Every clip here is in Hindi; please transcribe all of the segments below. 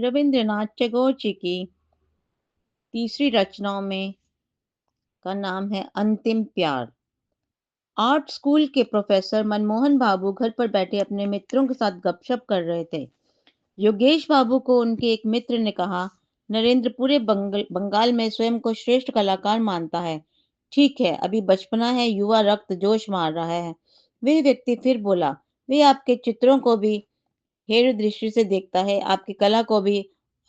रविंद्रनाथ टैगोर जी की तीसरी रचनाओं में का नाम है अंतिम प्यार। आर्ट स्कूल के प्रोफेसर मनमोहन बाबू घर पर बैठे अपने मित्रों के साथ गपशप कर रहे थे। योगेश बाबू को उनके एक मित्र ने कहा, नरेंद्र पूरे बंगाल में स्वयं को श्रेष्ठ कलाकार मानता है। ठीक है, अभी बचपना है, युवा रक्त जोश मार रहा है। वह व्यक्ति फिर बोला, वे आपके चित्रों को भी हेय दृष्टि से देखता है, आपकी कला को भी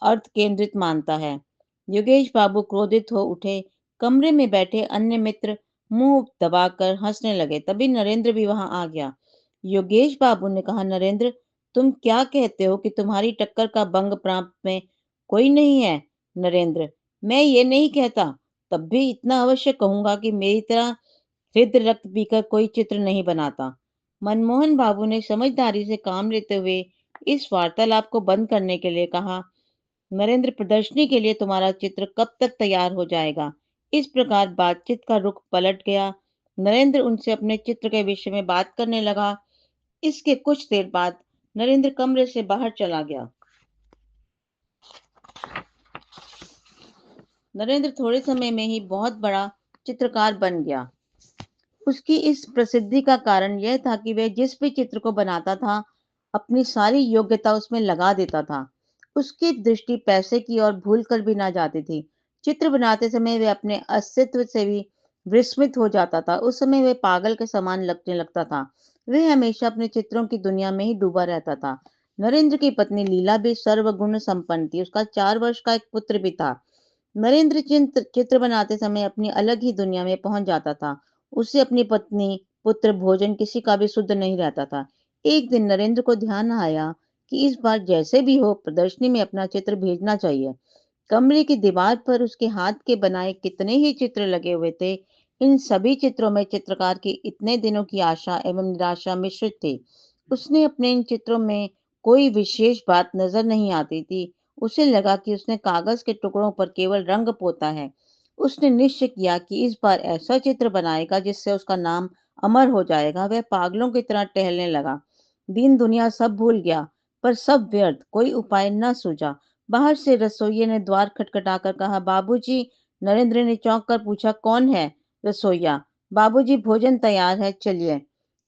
अर्थ केंद्रित मानता है। योगेश बाबू क्रोधित हो उठे। कमरे में बैठे अन्य मित्र मुंह दबाकर हंसने लगे। तभी नरेंद्र भी वहां आ गया। योगेश बाबू ने कहा, नरेंद्र, तुम क्या कहते हो कि तुम्हारी टक्कर का बंग प्रांत में कोई नहीं है? नरेंद्र, मैं ये नहीं कहता, तब भी इतना अवश्य कहूंगा कि मेरी तरह हृदय रक्त पीकर कोई चित्र नहीं बनाता। मनमोहन बाबू ने समझदारी से काम लेते हुए इस वार्तालाप को बंद करने के लिए कहा, नरेंद्र, प्रदर्शनी के लिए तुम्हारा चित्र कब तक तैयार हो जाएगा? इस प्रकार बातचीत का रुख पलट गया। नरेंद्र उनसे अपने चित्र के विषय में बात करने लगा। इसके कुछ देर बाद नरेंद्र कमरे से बाहर चला गया। नरेंद्र थोड़े समय में ही बहुत बड़ा चित्रकार बन गया। उसकी इस प्रसिद्धि का कारण यह था कि वह जिस भी चित्र को बनाता था, अपनी सारी योग्यता उसमें लगा देता था। उसकी दृष्टि पैसे की ओर भूल कर भी ना जाती थी। चित्र बनाते समय वह अपने अस्तित्व से भी विस्मित हो जाता था। उस समय वह पागल के समान लगने लगता था। वह हमेशा अपने चित्रों की दुनिया में ही डूबा रहता था। नरेंद्र की पत्नी लीला भी सर्वगुण संपन्न थी। उसका 4 वर्ष का एक पुत्र भी था। नरेंद्र चित्र बनाते समय अपनी अलग ही दुनिया में पहुंच जाता था। उसे अपनी पत्नी, पुत्र, भोजन किसी का भी शुद्ध नहीं रहता था। एक दिन नरेंद्र को ध्यान आया कि इस बार जैसे भी हो प्रदर्शनी में अपना चित्र भेजना चाहिए। कमरे की दीवार पर उसके हाथ के बनाए कितने ही चित्र लगे हुए थे। इन सभी चित्रों में चित्रकार की इतने दिनों की आशा एवं निराशा मिश्रित थी। उसने अपने इन चित्रों में कोई विशेष बात नजर नहीं आती थी। उसे लगा कि उसने कागज के टुकड़ों पर केवल रंग पोता है। उसने निश्चय किया कि इस बार ऐसा चित्र बनाएगा जिससे उसका नाम अमर हो जाएगा। वह पागलों की तरह टहलने लगा। दीन दुनिया सब भूल गया, पर सब व्यर्थ, कोई उपाय न सूझा। बाहर से रसोइये ने द्वार खटखटाकर कहा, बाबूजी। नरेंद्र ने चौंक कर पूछा, कौन है? रसोइया, बाबूजी, भोजन तैयार है, चलिए।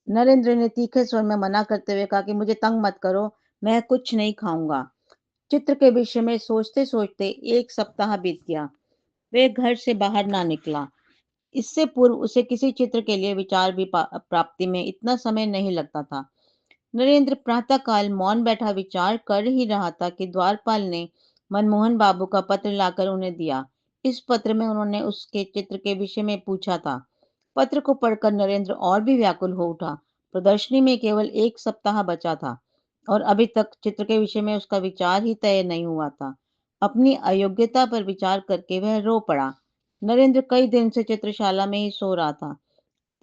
नरेंद्र ने तीखे स्वर में मना करते हुए कहा कि मुझे तंग मत करो, मैं कुछ नहीं खाऊंगा। चित्र के विषय में सोचते सोचते एक सप्ताह बीत गया। वे घर से बाहर ना निकला। इससे पूर्व उसे किसी चित्र के लिए विचार भी प्राप्ति में इतना समय नहीं लगता था। नरेंद्र प्रातःकाल मौन बैठा विचार कर ही रहा था कि द्वारपाल ने मनमोहन बाबू का पत्र लाकर उन्हें दिया। इस पत्र में उन्होंने उसके चित्र के विषय में पूछा था। पत्र को पढ़कर नरेंद्र और भी व्याकुल हो उठा। प्रदर्शनी में केवल एक सप्ताह बचा था और अभी तक चित्र के विषय में उसका विचार ही तय नहीं हुआ था। अपनी अयोग्यता पर विचार करके वह रो पड़ा। नरेंद्र कई दिन से चित्रशाला में ही सो रहा था।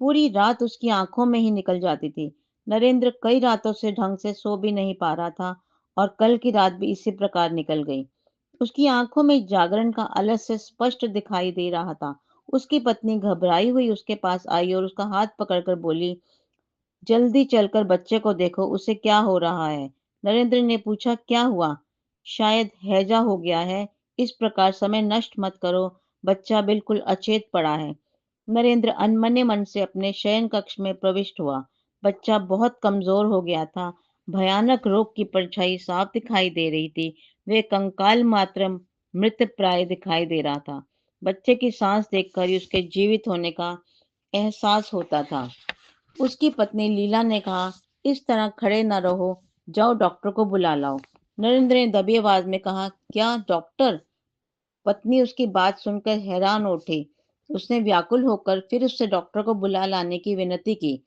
पूरी रात उसकी आंखों में ही निकल जाती थी। नरेंद्र कई रातों से ढंग से सो भी नहीं पा रहा था और कल की रात भी इसी प्रकार निकल गई। उसकी आंखों में जागरण का आलस्य स्पष्ट दिखाई दे रहा था। उसकी पत्नी घबराई हुई उसके पास आई और उसका हाथ पकड़कर बोली, जल्दी चलकर बच्चे को देखो, उसे क्या हो रहा है? नरेंद्र ने पूछा, क्या हुआ? शायद हैजा हो गया है। इस प्रकार समय नष्ट मत करो, बच्चा बिल्कुल अचेत पड़ा है। नरेंद्र अनमने मन से अपने शयन कक्ष में प्रविष्ट हुआ। बच्चा बहुत कमजोर हो गया था। भयानक रोग की परछाई साफ दिखाई दे रही थी। वे कंकाल मात्र मृत प्राय दिखाई दे रहा था। बच्चे की सांस देखकर ही उसके जीवित होने का एहसास होता था। उसकी पत्नी लीला ने कहा, इस तरह खड़े न रहो, जाओ डॉक्टर को बुला लाओ। नरेंद्र ने दबी आवाज में कहा, क्या डॉक्टर? पत्नी उसकी बात सुनकर हैरान हो उठी। उसने व्याकुल होकर फिर उससे डॉक्टर को बुला लाने की विनती की।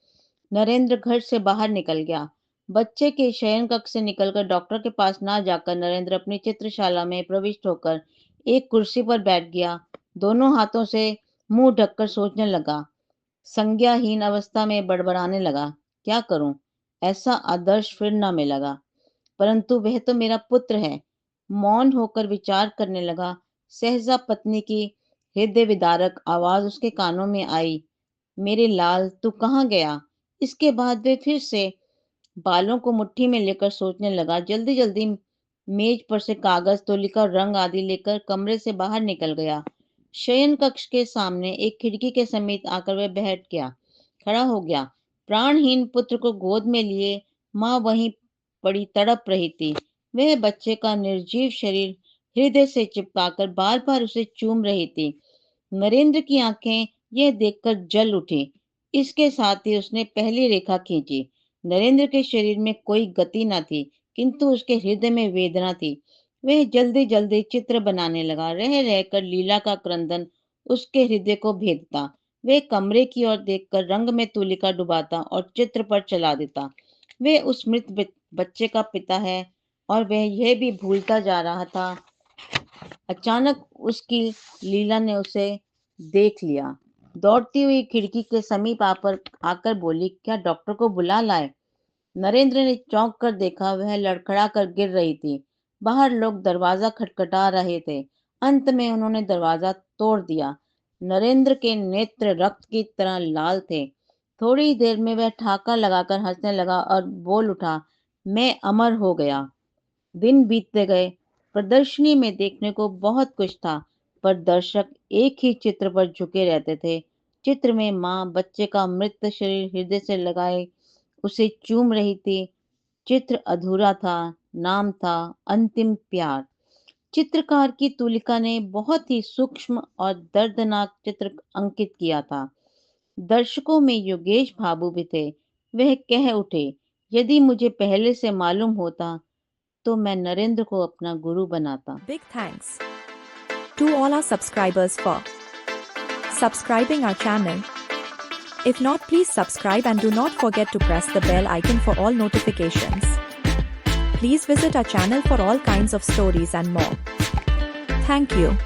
नरेंद्र घर से बाहर निकल गया। बच्चे के शयन कक्ष से निकलकर डॉक्टर के पास ना जाकर नरेंद्र अपनी चित्रशाला में प्रविष्ट होकर एक कुर्सी पर बैठ गया। दोनों हाथों से मुंह ढककर सोचने लगा। संज्ञाहीन अवस्था में बड़बड़ाने लगा, क्या करूं? ऐसा आदर्श फिर न मिलेगा। परंतु वह तो मेरा पुत्र है। मौन होकर विचार करने लगा। सहसा पत्नी की हृदय विदारक आवाज उसके कानों में आई, मेरे लाल, तू कहाँ गया? इसके बाद वे फिर से बालों को मुट्ठी में लेकर सोचने लगा, जल्दी जल्दी मेज पर से कागज, तौलिका और रंग आदि लेकर कमरे से बाहर निकल गया। शयन कक्ष के सामने एक खिड़की के समीप आकर वह खड़ा हो गया। प्राणहीन पुत्र को गोद में लिए माँ वहीं पड़ी तड़प रही थी। वह बच्चे का निर्जीव शरीर हृदय से चिपकाकर बार बार उसे चूम रही थी। नरेंद्र की आंखें यह देखकर जल उठी। इसके साथ ही उसने पहली रेखा खींची। नरेंद्र के शरीर में कोई गति न थी, किंतु उसके हृदय में वेदना थी। वह जल्दी जल्दी चित्र बनाने लगा। रह रहकर लीला का क्रंदन उसके हृदय को भेदता। वह कमरे की ओर देखकर रंग में तुलिका डुबाता और चित्र पर चला देता। वह उस मृत बच्चे का पिता है और वह यह भी भूलता जा रहा था। अचानक उसकी लीला ने उसे देख लिया। दौड़ती हुई खिड़की के समीप आकर बोली, क्या डॉक्टर को बुला लाए? नरेंद्र ने चौंक कर देखा, वह लड़खड़ा कर गिर रही थी। बाहर लोग दरवाजा खटखटा रहे थे। अंत में उन्होंने दरवाजा तोड़ दिया। नरेंद्र के नेत्र रक्त की तरह लाल थे। थोड़ी देर में वह ठाका लगाकर हंसने लगा और बोल उठा, मैं अमर हो गया। दिन बीतते गए। प्रदर्शनी में देखने को बहुत कुछ था, पर दर्शक एक ही चित्र पर झुके रहते थे। चित्र में माँ बच्चे का मृत शरीर हृदय से लगाए उसे चूम रही थी। चित्र अधूरा था। नाम था अंतिम प्यार। चित्रकार की तुलिका ने बहुत ही सूक्ष्म और दर्दनाक चित्र अंकित किया था। दर्शकों में योगेश भाबू भी थे। वह कह उठे, यदि मुझे पहले से मालूम होता तो मैं नरेंद्र को अपना गुरु बनाता। Big thanks to all our subscribers for subscribing our channel. If not, please subscribe and do not forget to press the bell icon for all notifications. Please visit our channel for all kinds of stories and more. Thank you.